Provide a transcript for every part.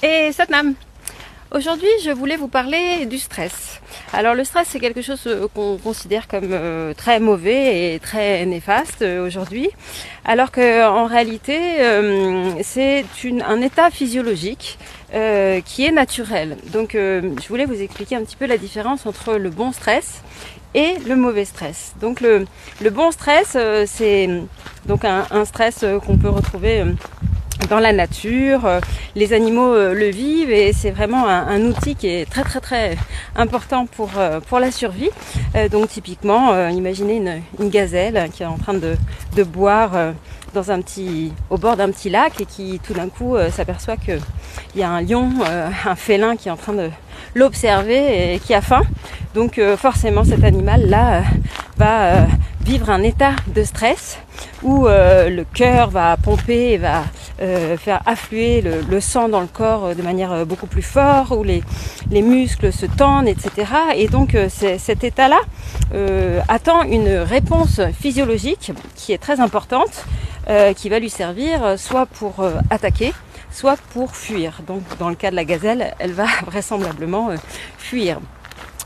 Et Satnam, aujourd'hui je voulais vous parler du stress. Alors le stress c'est quelque chose qu'on considère comme très mauvais et très néfaste aujourd'hui, alors qu'en réalité c'est un état physiologique qui est naturel. Donc je voulais vous expliquer un petit peu la différence entre le bon stress et le mauvais stress. Donc le bon stress c'est donc un stress qu'on peut retrouver dans la nature, les animaux le vivent et c'est vraiment un outil qui est très important pour la survie. Donc typiquement, imaginez une gazelle qui est en train de boire au bord d'un petit lac et qui tout d'un coup s'aperçoit qu'il y a un lion, un félin qui est en train de l'observer et qui a faim. Donc forcément cet animal-là va vivre un état de stress où le cœur va pomper et va faire affluer le sang dans le corps de manière beaucoup plus forte, où les muscles se tendent, etc. Et donc cet état-là attend une réponse physiologique qui est très importante, qui va lui servir soit pour attaquer, soit pour fuir. Donc dans le cas de la gazelle, elle va vraisemblablement fuir.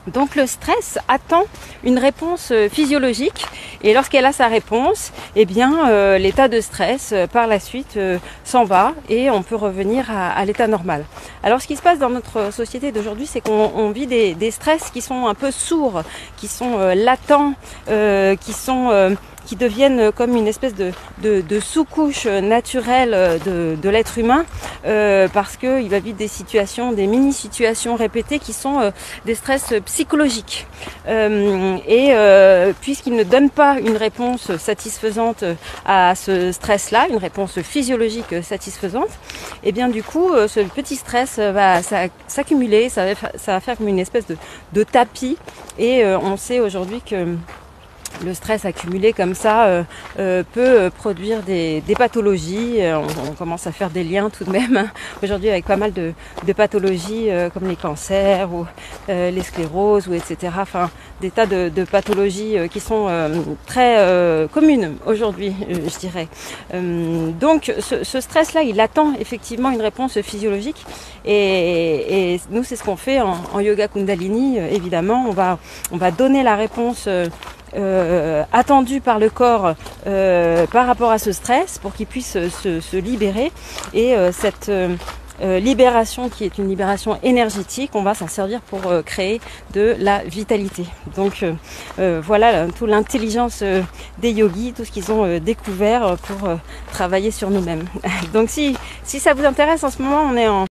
Donc le stress attend une réponse physiologique et lorsqu'elle a sa réponse, eh bien l'état de stress par la suite s'en va et on peut revenir à l'état normal. Alors ce qui se passe dans notre société d'aujourd'hui, c'est qu'on vit des stress qui sont un peu sourds, qui sont latents, qui deviennent comme une espèce de sous-couche naturelle de l'être humain parce qu'il va vivre des situations, des mini-situations répétées qui sont des stress psychologiques. Puisqu'il ne donne pas une réponse satisfaisante à ce stress-là, une réponse physiologique satisfaisante, et bien du coup, ce petit stress va s'accumuler, ça va faire comme une espèce de tapis et on sait aujourd'hui que le stress accumulé comme ça peut produire des pathologies. On commence à faire des liens tout de même aujourd'hui avec pas mal de pathologies comme les cancers ou les scléroses ou etc. Enfin des tas de pathologies qui sont très communes aujourd'hui, je dirais. Donc ce stress-là, il attend effectivement une réponse physiologique et nous c'est ce qu'on fait en yoga Kundalini. Évidemment, on va donner la réponse attendu par le corps par rapport à ce stress pour qu'il puisse se libérer et cette libération qui est une libération énergétique, on va s'en servir pour créer de la vitalité. Donc voilà toute l'intelligence des yogis, tout ce qu'ils ont découvert pour travailler sur nous-mêmes. Donc si ça vous intéresse, en ce moment on est en